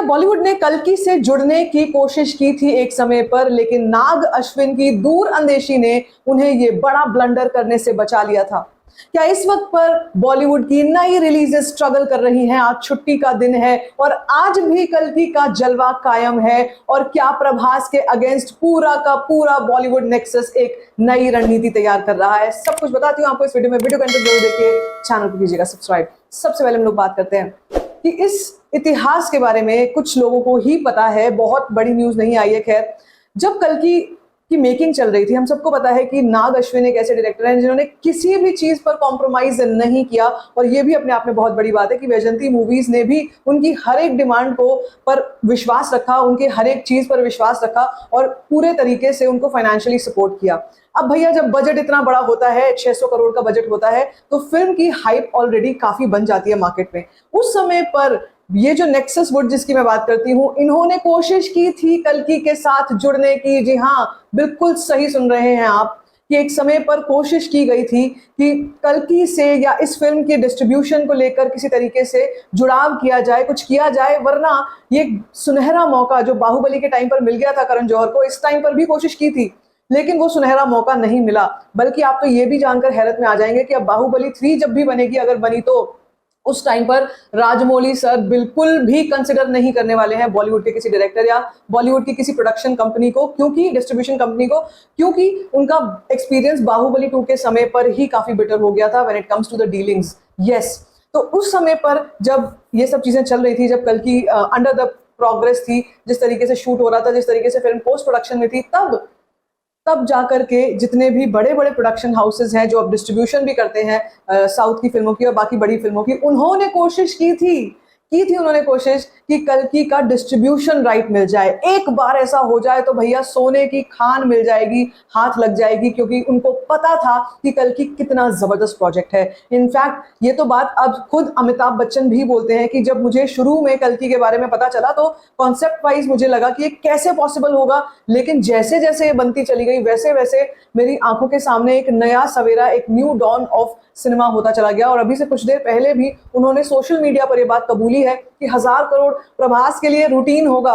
बॉलीवुड ने कल्कि से जुड़ने की कोशिश की थी एक समय पर, लेकिन नाग अश्विन की दूर अंदेशी ने उन्हें ये बड़ा ब्लंडर करने से बचा लिया था। क्या इस वक्त पर बॉलीवुड की नई रिलीजेस स्ट्रगल कर रही हैं? आज छुट्टी का दिन है और आज भी कल्कि का जलवा कायम है। और क्या प्रभास के अगेंस्ट पूरा का पूरा बॉलीवुड नेक्सस एक नई रणनीति तैयार कर रहा है? सब कुछ बताती हूँ आपको इस वीडियो में। वीडियो को जरूर देखिए, चैनल को कीजिएगा सब्सक्राइब। सबसे पहले हम लोग बात करते हैं कि इस इतिहास के बारे में कुछ लोगों को ही पता है, बहुत बड़ी न्यूज नहीं आई है। खैर, जब कल्कि की मेकिंग चल रही थी, हम सबको पता है कि नाग अश्विन एक ऐसे डायरेक्टर हैं जिन्होंने किसी भी चीज पर कॉम्प्रोमाइज नहीं किया। और ये भी अपने आप में बहुत बड़ी बात है कि वैजयंती मूवीज ने भी उनकी हर एक डिमांड को पर विश्वास रखा, उनके हर एक चीज पर विश्वास रखा और पूरे तरीके से उनको फाइनेंशियली सपोर्ट किया। अब भैया, जब बजट इतना बड़ा होता है, 600 करोड़ का बजट होता है, तो फिल्म की हाइप ऑलरेडी काफी बन जाती है मार्केट में। उस समय पर ये जो नेक्सस वुड जिसकी मैं बात करती हूँ, इन्होंने कोशिश की थी कल्कि के साथ जुड़ने की। जी हाँ, बिल्कुल सही सुन रहे हैं आप कि एक समय पर कोशिश की गई थी कि कल्कि से या इस फिल्म के डिस्ट्रीब्यूशन को लेकर किसी तरीके से जुड़ाव किया जाए, कुछ किया जाए, वरना ये सुनहरा मौका जो बाहुबली के टाइम पर मिल गया था करण जौहर को, इस टाइम पर भी कोशिश की थी, लेकिन वो सुनहरा मौका नहीं मिला। बल्कि आप तो ये भी जानकर हैरत में आ जाएंगे कि अब बाहुबली 3 जब भी बनेगी, अगर बनी, तो उस टाइम पर राजमौली सर बिल्कुल भी कंसिडर नहीं करने वाले हैं बॉलीवुड के किसी डायरेक्टर या बॉलीवुड की किसी प्रोडक्शन कंपनी को, क्योंकि डिस्ट्रीब्यूशन कंपनी को, क्योंकि उनका एक्सपीरियंस बाहुबली 2 के समय पर ही काफी बेटर हो गया था when it comes to the dealings. Yes, तो उस समय पर जब ये सब चीजें चल रही थी, जब कल्कि अंडर द प्रोग्रेस थी, जिस तरीके से शूट हो रहा था, जिस तरीके से फिल्म पोस्ट प्रोडक्शन में थी, तब जाकर के जितने भी बड़े बड़े प्रोडक्शन हाउसेज हैं जो अब डिस्ट्रीब्यूशन भी करते हैं साउथ की फिल्मों की और बाकी बड़ी फिल्मों की, उन्होंने कोशिश की थी उन्होंने कोशिश कि कल्कि का डिस्ट्रीब्यूशन राइट मिल जाए। एक बार ऐसा हो जाए तो भैया सोने की खान मिल जाएगी, हाथ लग जाएगी, क्योंकि उनको पता था कि कल्कि कितना जबरदस्त प्रोजेक्ट है। इनफैक्ट ये तो बात अब खुद अमिताभ बच्चन भी बोलते हैं कि जब मुझे शुरू में कल्कि के बारे में पता चला तो कॉन्सेप्ट वाइज मुझे लगा कि ये कैसे पॉसिबल होगा, लेकिन जैसे जैसे ये बनती चली गई वैसे वैसे मेरी आंखों के सामने एक नया सवेरा, एक न्यू डॉन ऑफ सिनेमा होता चला गया। और अभी से कुछ देर पहले भी उन्होंने सोशल मीडिया पर यह बात कबूली है कि 1000 करोड़ प्रभास के लिए रूटीन होगा,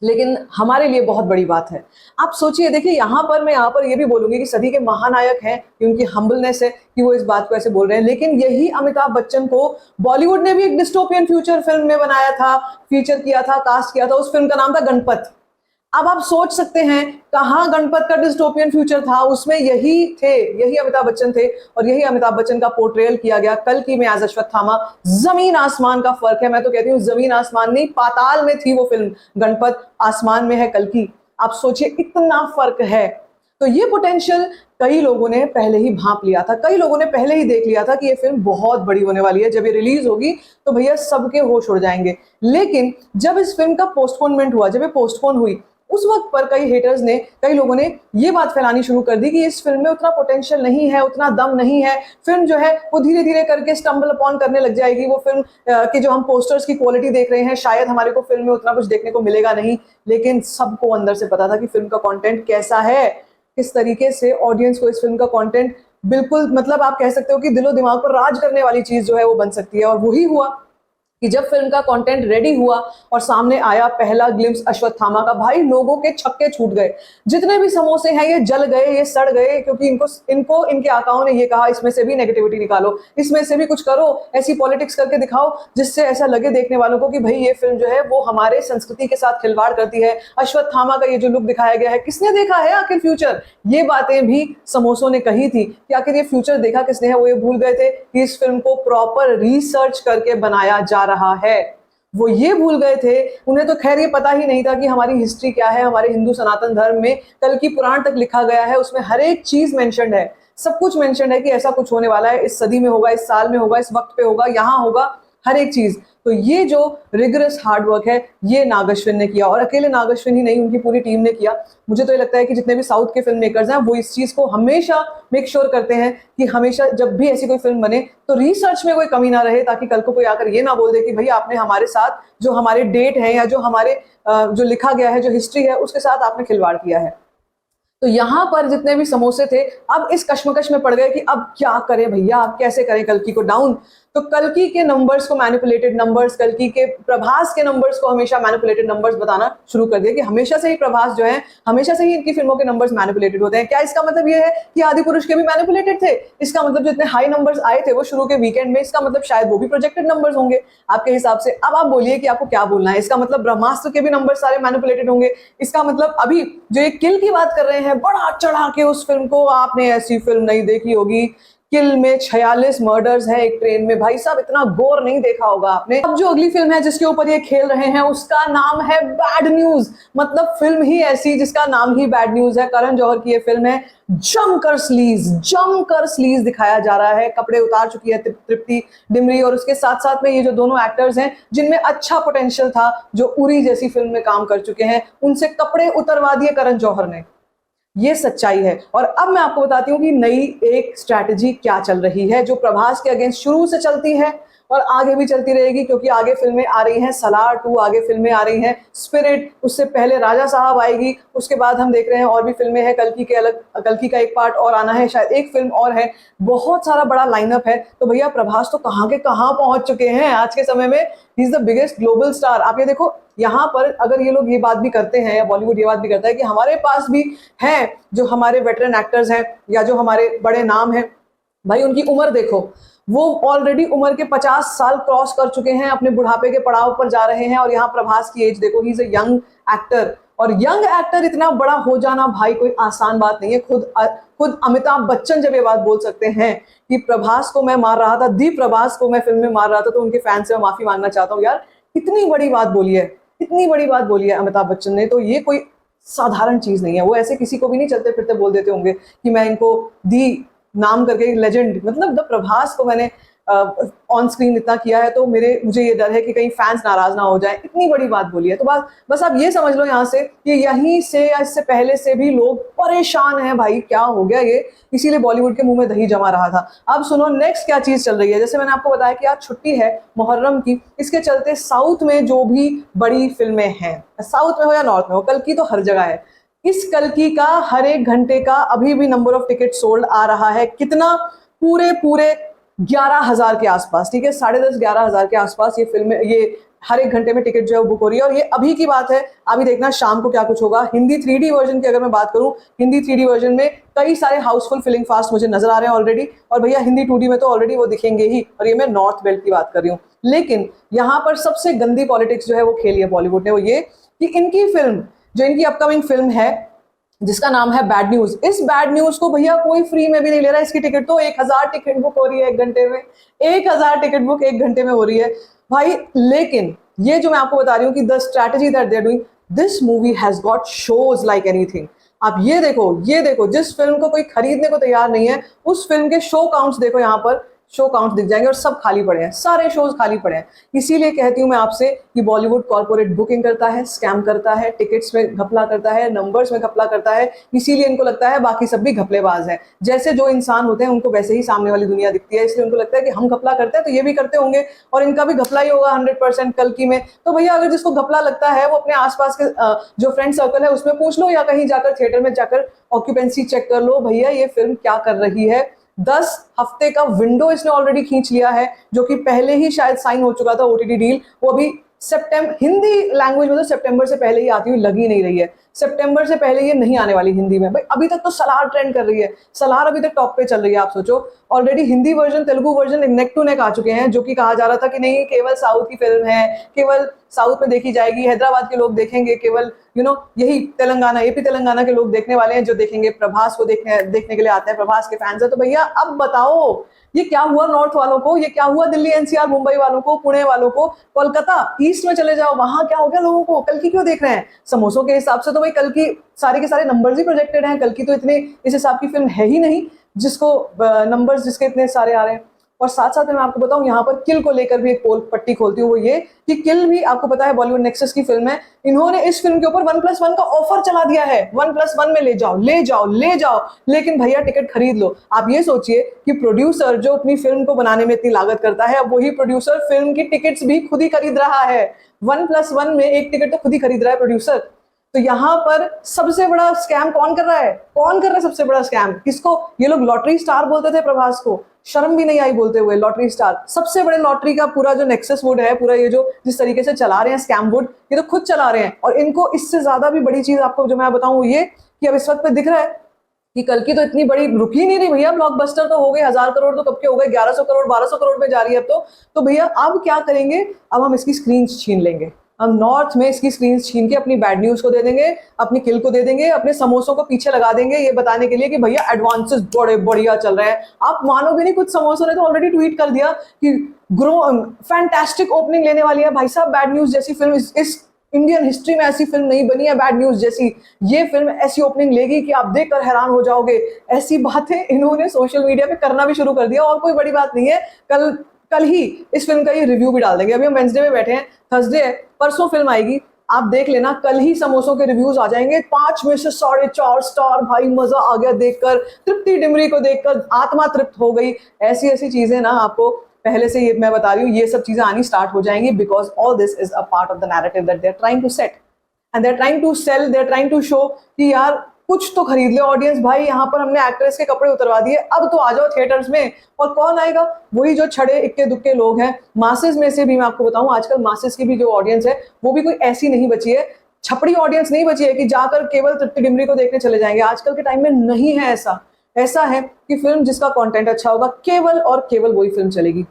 लेकिन हमारे लिए बहुत बड़ी बात है। आप सोचिए, देखिए, यहाँ पर ये भी बोलूंगी कि सदी के महानायक हैं कि उनकी हम्बलनेस है कि वो इस बात को ऐसे बोल रहे हैं, लेकिन यही अमिताभ बच्चन को बॉलीवुड ने भी एक डिस्टोपियन फ्यूचर फिल्म में बनाया था, फीचर किया था, कास्ट किया था। उस फिल्म का नाम था गणपत। अब आप सोच सकते हैं कहां गणपत का डिस्टोपियन फ्यूचर था, उसमें यही अमिताभ बच्चन थे और यही अमिताभ बच्चन का पोर्ट्रेयल किया गया कल्कि में एज अश्वत्थामा। जमीन आसमान का फर्क है, मैं तो कहती हूँ जमीन आसमान नहीं, पाताल में थी वो फिल्म गणपत, आसमान में है कल्कि। आप सोचिए इतना फर्क है। तो ये पोटेंशियल कई लोगों ने पहले ही भांप लिया था, कई लोगों ने पहले ही देख लिया था कि ये फिल्म बहुत बड़ी होने वाली है, जब ये रिलीज होगी तो भैया सबके होश उड़ जाएंगे। लेकिन जब इस फिल्म का पोस्टपोनमेंट हुआ, जब ये पोस्टपोन हुई, उस वक्त पर कई लोगों ने ये बात फैलानी शुरू कर दी कि इस फिल्म में उतना पोटेंशियल नहीं है, उतना दम नहीं है, फिल्म जो है वो धीरे धीरे करके स्टम्बल अपॉन करने लग जाएगी। वो फिल्म की जो हम पोस्टर्स की क्वालिटी देख रहे हैं, शायद हमारे को फिल्म में उतना कुछ देखने को मिलेगा नहीं। लेकिन सबको अंदर से पता था कि फिल्म का कंटेंट कैसा है, किस तरीके से ऑडियंस को इस फिल्म का कंटेंट बिल्कुल, मतलब आप कह सकते हो कि दिलो दिमाग पर राज करने वाली चीज जो है वो बन सकती है। और वही हुआ कि जब फिल्म का कंटेंट रेडी हुआ और सामने आया पहला ग्लिम्स अश्वत्थामा का, भाई लोगों के छक्के छूट गए। जितने भी समोसे हैं ये जल गए, ये सड़ गए, क्योंकि इनको इनके आकाओं ने ये कहा इसमें से भी नेगेटिविटी निकालो, इसमें से भी कुछ करो, ऐसी पॉलिटिक्स करके दिखाओ जिससे ऐसा लगे देखने वालों को कि भाई ये फिल्म जो है वो हमारे संस्कृति के साथ खिलवाड़ करती है। अश्वत्थामा का ये जो लुक दिखाया गया है, किसने देखा है आखिर फ्यूचर? ये बातें भी समोसों ने कही थी कि आखिर ये फ्यूचर देखा किसने है। वो ये भूल गए थे कि इस फिल्म को प्रॉपर रिसर्च करके बनाया जा रहा है, वो ये भूल गए थे। उन्हें तो खैर ये पता ही नहीं था कि हमारी हिस्ट्री क्या है। हमारे हिंदू सनातन धर्म में कल्कि पुराण तक लिखा गया है, उसमें हर एक चीज मेंशन्ड है, सब कुछ मेंशन्ड है कि ऐसा कुछ होने वाला है, इस सदी में होगा, इस साल में होगा, इस वक्त पे होगा, यहाँ होगा, हर एक चीज। तो ये जो रिगरस हार्डवर्क है ये नाग अश्विन ने किया, और अकेले नाग अश्विन ही नहीं, उनकी पूरी टीम ने किया। मुझे तो ये लगता है कि जितने भी साउथ के फिल्म मेकर्स हैं वो इस चीज को हमेशा मेक श्योर करते हैं कि हमेशा जब भी ऐसी कोई फिल्म बने तो रिसर्च में कोई कमी ना रहे, ताकि कल को कोई आकर ये ना बोल दे कि भाई आपने हमारे साथ जो हमारे डेट है या जो हमारे जो लिखा गया है, जो हिस्ट्री है, उसके साथ आपने खिलवाड़ किया है। तो यहां पर जितने भी समोसे थे अब इस कश्मकश में पड़ गए कि अब क्या करें भैया, अब कैसे करें कल्कि को डाउन। तो कल्कि के नंबर्स को मैनिपुलेटेड नंबर्स, कल्कि के प्रभास के नंबर्स को हमेशा मैनिपुलेटेड नंबर्स बताना शुरू कर दिया कि हमेशा से ही प्रभास जो है, हमेशा से ही इनकी फिल्मों के नंबर्स मैनिपुलेटेड होते हैं। क्या इसका मतलब ये है कि आदिपुरुष के भी मैनिपुलेटेड थे? इसका मतलब जो इतने हाई नंबर्स आए थे वो शुरू के वीकेंड में, इसका मतलब शायद वो भी प्रोजेक्टेड नंबर्स होंगे आपके हिसाब से। अब आप बोलिए कि आपको क्या बोलना है। इसका मतलब ब्रह्मास्त्र के भी नंबर सारे मैनिपुलेटेड होंगे। इसका मतलब अभी जो ये किल की बात कर रहे हैं, बड़ा चढ़ा के उस फिल्म को, आपने ऐसी फिल्म नहीं देखी होगी। किल में 46 मर्डर्स हैं एक ट्रेन में। भाई साहब, इतना गोर नहीं देखा होगा आपने। अब जो अगली फिल्म है जिसके ऊपर ये खेल रहे हैं उसका नाम है बैड न्यूज। मतलब फिल्म ही ऐसी जिसका नाम ही बैड न्यूज है। करण जौहर की ये फिल्म है। जमकर स्लीज दिखाया जा रहा है। कपड़े उतार चुकी है तृप्ति डिमरी, और उसके साथ साथ में ये जो दोनों एक्टर्स हैं जिनमें अच्छा पोटेंशियल था, जो उरी जैसी फिल्म में काम कर चुके हैं, उनसे कपड़े उतरवा दिए करण जौहर ने। ये सच्चाई है। और अब मैं आपको बताती हूँ कि नई एक स्ट्रैटेजी क्या चल रही है, जो प्रभास के अगेंस्ट शुरू से चलती है और आगे भी चलती रहेगी, क्योंकि आगे फिल्में आ रही हैं सलार 2, आगे फिल्में आ रही हैं स्पिरिट, उससे पहले राजा साहब आएगी, उसके बाद हम देख रहे हैं और भी फिल्में हैं। कल्कि के अलग, कल्कि का एक पार्ट और आना है, शायद एक फिल्म और है। बहुत सारा बड़ा लाइनअप है। तो भैया प्रभास तो कहाँ के कहाँ पहुंच चुके हैं आज के समय में। He is the biggest global star. आप ये देखो, यहाँ पर अगर ये लोग ये बात भी करते हैं, या बॉलीवुड ये बात भी करता है कि हमारे पास भी हैं जो हमारे वेटरन एक्टर्स हैं या जो हमारे बड़े नाम हैं, भाई उनकी उम्र देखो, वो ऑलरेडी उम्र के 50 साल क्रॉस कर चुके हैं, अपने बुढ़ापे के पड़ाव पर जा रहे हैं। और यहाँ प्रभास की एज देखो, he is a young actor. और यंग एक्टर इतना बड़ा हो जाना भाई कोई आसान बात नहीं है। खुद अमिताभ बच्चन जब ये बात बोल सकते हैं कि प्रभास को मैं मार रहा था, दी प्रभास को मैं फिल्म में मार रहा था, तो उनके फैन से मैं माफी मांगना चाहता हूँ। यार इतनी बड़ी बात बोली है, इतनी बड़ी बात बोली है अमिताभ बच्चन ने, तो ये कोई साधारण चीज नहीं है। वो ऐसे किसी को भी नहीं चलते फिरते बोल देते होंगे कि मैं इनको दी नाम करके लेजेंड, मतलब द प्रभास को मैंने ऑन स्क्रीन इतना किया है, तो मुझे ये डर है कि कहीं फैंस नाराज ना हो जाए। इतनी बड़ी बात बोली है। तो बस आप ये समझ लो यहाँ से कि यहीं से या इससे पहले से भी लोग परेशान हैं भाई, क्या हो गया ये, इसीलिए बॉलीवुड के मुंह में दही जमा रहा था। अब सुनो नेक्स्ट क्या चीज चल रही है। जैसे मैंने आपको बताया कि आज छुट्टी है मुहर्रम की, इसके चलते साउथ में जो भी बड़ी फिल्में हैं, साउथ में हो या नॉर्थ में हो, कल्कि तो हर जगह है। इस कल्कि का हर एक घंटे का अभी भी नंबर ऑफ टिकट सोल्ड आ रहा है। कितना? पूरे 11,000 के आसपास। ठीक है, 10,500-11,000 के आसपास ये फिल्म, ये हर एक घंटे में टिकट जो है बुक हो रही है। और ये अभी की बात है, अभी देखना शाम को क्या कुछ होगा। हिंदी 3D वर्जन की अगर मैं बात करूं, हिंदी 3D वर्जन में कई सारे हाउसफुल फिलिंग फास्ट मुझे नजर आ रहे हैं ऑलरेडी। और भैया हिंदी 2D में तो ऑलरेडी वो दिखेंगे ही, और ये मैं नॉर्थ बेल्ट की बात कर रही हूँ। लेकिन यहाँ पर सबसे गंदी पॉलिटिक्स जो है वो खेली है बॉलीवुड ने, वो ये कि इनकी फिल्म, जो इनकी अपकमिंग फिल्म है जिसका नाम है बैड न्यूज, इस बैड न्यूज को भैया कोई फ्री में भी नहीं ले रहा है। इसकी टिकट तो 1,000 टिकट बुक हो रही है एक घंटे में, 1,000 टिकट बुक एक घंटे में हो रही है भाई। लेकिन ये जो मैं आपको बता रही हूँ कि the strategy that they are doing, this movie has got shows like anything. आप ये देखो, जिस फिल्म को कोई खरीदने को तैयार नहीं है, उस फिल्म के शो काउंट्स देखो, यहाँ पर शो काउंट दिख जाएंगे, और सब खाली पड़े हैं, सारे शोज खाली पड़े हैं। इसीलिए कहती हूं मैं आपसे कि बॉलीवुड कॉर्पोरेट बुकिंग करता है, स्कैम करता है, टिकट्स में घपला करता है, नंबर्स में घपला करता है। इसीलिए इनको लगता है बाकी सब भी घपलेबाज हैं। जैसे जो इंसान होते हैं उनको वैसे ही सामने वाली दुनिया दिखती है, इसलिए उनको लगता है कि हम घपला करते हैं तो ये भी करते होंगे, और इनका भी घपला ही होगा 100% कल्कि में। तो भैया अगर जिसको घपला लगता है वो अपने आसपास के जो फ्रेंड सर्कल है उसमें पूछ लो, या कहीं जाकर थिएटर में जाकर ऑक्यूपेंसी चेक कर लो, भैया ये फिल्म क्या कर रही है। 10 हफ्ते का विंडो इसने ऑलरेडी खींच लिया है, जो कि पहले ही शायद साइन हो चुका था ओटीटी डील। वो अभी सितंबर, हिंदी लैंग्वेज में तो सितंबर से पहले ही आती हुई लगी नहीं रही है। सितंबर से पहले ये नहीं आने वाली हिंदी में। भाई अभी तक तो सलार ट्रेंड कर रही है, सलार अभी तक टॉप पे चल रही है। आप सोचो, already Hindi version Telugu version neck to neck आ चुके हैं, जो कि कहा जा रहा था कि नहीं केवल साउथ की फिल्म है, केवल साउथ में देखी जाएगी, हैदराबाद के लोग देखेंगे, केवल यही तेलंगाना, एपी तेलंगाना के लोग देखने वाले हैं जो देखेंगे, प्रभास को देखने के लिए आते हैं, प्रभास के फैंस है। तो भैया अब बताओ ये क्या हुआ नॉर्थ वालों को, ये क्या हुआ दिल्ली एनसीआर मुंबई वालों को, पुणे वालों को, कोलकाता ईस्ट में चले जाओ, वहां क्या हो गया लोगों को। कल्कि क्यों देख रहे हैं? समोसों के हिसाब से तो भाई कल्कि सारे के सारे नंबर्स ही प्रोजेक्टेड हैं। कल्कि तो इतने इस हिसाब की फिल्म है ही नहीं जिसको नंबर्स जिसके इतने सारे आ रहे हैं। और साथ साथ में मैं आपको बताऊं, यहाँ पर किल को लेकर भी एक पोल पट्टी खोलती हूँ, वो ये कि किल भी आपको पता है बॉलीवुड नेक्सस की फिल्म है। इन्होंने इस फिल्म के ऊपर 1+1 का ऑफर चला दिया है, 1+1 में ले जाओ, लेकिन भैया टिकट खरीद लो। आप ये सोचिए कि प्रोड्यूसर जो अपनी फिल्म को बनाने में इतनी लागत करता है, अब वही प्रोड्यूसर फिल्म की टिकट्स भी खुद ही खरीद रहा है। 1+1 में एक टिकट तो खुद ही खरीद रहा है प्रोड्यूसर। तो यहाँ पर सबसे बड़ा स्कैम कौन कर रहा है? सबसे बड़ा स्कैम किसको? ये लोग लॉटरी स्टार बोलते थे प्रभास को, शर्म भी नहीं आई बोलते हुए। लॉटरी स्टार, सबसे बड़े लॉटरी का पूरा जो नेक्सस वुड है, पूरा ये जो जिस तरीके से चला रहे हैं स्कैम वुड, ये तो खुद चला रहे हैं। और इनको इससे ज्यादा भी बड़ी चीज आपको जो मैं बताऊं ये कि अब इस वक्त पे दिख रहा है कि कल की तो इतनी बड़ी रुक ही नहीं रही भैया, ब्लॉकबस्टर तो हो गए, 1000 करोड़ तो कब के हो गए, 1100 करोड़ 1200 करोड़ में जा रही है अब तो भैया अब क्या करेंगे, अब हम इसकी स्क्रीन छीन लेंगे। हम नॉर्थ में इसकी स्क्रीन छीन के अपनी बैड न्यूज को दे देंगे, अपनी किल को दे देंगे, अपने समोसों को पीछे लगा देंगे ये बताने के लिए कि भैया एडवांसेस बड़े बढ़िया चल रहे हैं। आप मानोगे नहीं, कुछ समोसों ने तो ऑलरेडी ट्वीट कर दिया कि फैंटास्टिक ओपनिंग लेने वाली है भाई साहब, बैड न्यूज जैसी फिल्म इस इंडियन हिस्ट्री में ऐसी फिल्म नहीं बनी है बैड न्यूज जैसी, ये फिल्म ऐसी ओपनिंग लेगी कि आप देखकर हैरान हो जाओगे। ऐसी बातें इन्होंने सोशल मीडिया पे करना भी शुरू कर दिया। और कोई बड़ी बात नहीं है, कल ही इस फिल्म का ये रिव्यू भी डाल देंगे। अभी हम वेंसडे में बैठे हैं, थर्सडे है, परसों फिल्म आएगी, आप देख लेना, कल ही समोसों के रिव्यूज आ जाएंगे। 5 में से 4.5 स्टार, भाई मजा आ गया देखकर, तृप्ति डिमरी को देखकर आत्मा तृप्त हो गई। ऐसी ऐसी चीजें ना आपको पहले से ये मैं बता रही हूँ, ये सब चीजें आनी स्टार्ट हो जाएंगी, because all this is a part of the narrative that they are trying to set and they are trying to sell, they are trying to show कि यार कुछ तो खरीद ले ऑडियंस भाई, यहाँ पर हमने एक्ट्रेस के कपड़े उतरवा दिए, अब तो आ जाओ थिएटर्स में। और कौन आएगा? वही जो छड़े इक्के दुक्के लोग हैं। मासेस में से भी मैं आपको बताऊं, आजकल मासेस की भी जो ऑडियंस है वो भी कोई ऐसी नहीं बची है, छपड़ी ऑडियंस नहीं बची है कि जाकर केवल तृप्ति डिमरी को देखने चले जाएंगे। आजकल के टाइम में नहीं है ऐसा है कि फिल्म जिसका कंटेंट अच्छा होगा केवल और केवल वही फिल्म चलेगी।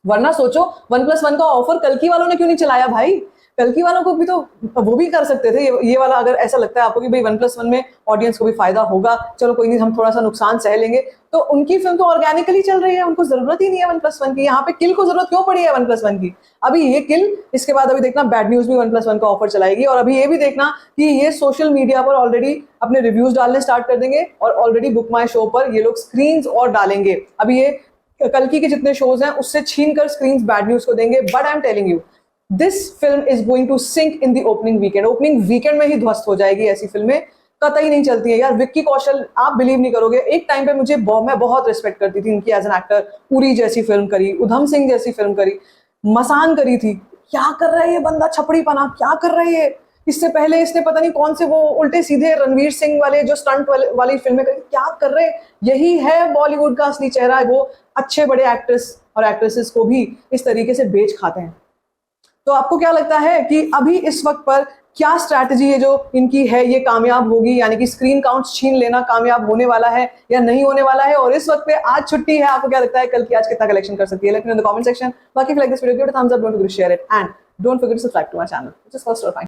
वरना सोचो 1+1 का ऑफर कल्कि वालों ने क्यों नहीं चलाया भाई? कल्कि वालों को भी तो वो भी कर सकते थे ये वाला। अगर ऐसा लगता है आपको कि भाई 1+1 में ऑडियंस को भी फायदा होगा, चलो कोई नहीं, हम थोड़ा सा नुकसान सह लेंगे, तो उनकी फिल्म तो ऑर्गेनिकली चल रही है, उनको जरूरत ही नहीं है 1+1 की। यहाँ पे किल को जरूरत क्यों पड़ी है 1+1 की? अभी ये किल, इसके बाद अभी देखना बैड न्यूज भी 1+1 का ऑफर चलाएगी। और अभी ये भी देखना कि ये सोशल मीडिया पर ऑलरेडी अपने रिव्यूज डालने स्टार्ट कर देंगे और ऑलरेडी बुक माई शो पर ये लोग स्क्रीन्स और डालेंगे। अभी ये कल्कि के जितने शोज हैं उससे छीन कर स्क्रीन्स बैड न्यूज को देंगे। But I am telling you, this film is going to sink in the opening weekend. Opening weekend में ही ध्वस्त हो जाएगी। ऐसी फिल्में कतई नहीं चलती है यार। विक्की कौशल, आप बिलीव नहीं करोगे, एक टाइम पे मैं बहुत रिस्पेक्ट करती थी इनकी एज एन एक्टर। उरी जैसी फिल्म करी, उधम सिंह जैसी फिल्म करी, मसान करी थी। क्या कर रहा है ये बंदा, छपड़ी पना क्या कर रहा है ये? इससे पहले इसने पता नहीं कौन से वो उल्टे सीधे रणवीर सिंह वाले जो स्टंट वाली फिल्में करी, क्या कर रहे हैं? यही है बॉलीवुड का असली चेहरा। वो अच्छे बड़े एक्ट्रेस और एक्ट्रेसेस को भी इस तरीके से बेच खाते हैं। तो आपको क्या लगता है कि अभी इस वक्त पर क्या स्ट्रैटेजी है जो इनकी है, ये कामयाब होगी? यानी कि स्क्रीन काउंट्स छीन लेना कामयाब होने वाला है या नहीं होने वाला है? और इस वक्त पे आज छुट्टी है, आपको क्या लगता है कल की आज कितना कलेक्शन कर सकती है? Let me know in the comment section. बाकी if you like this video, give it a thumbs up, don't forget to share it and don't forget to subscribe to my channel, which is first or fine.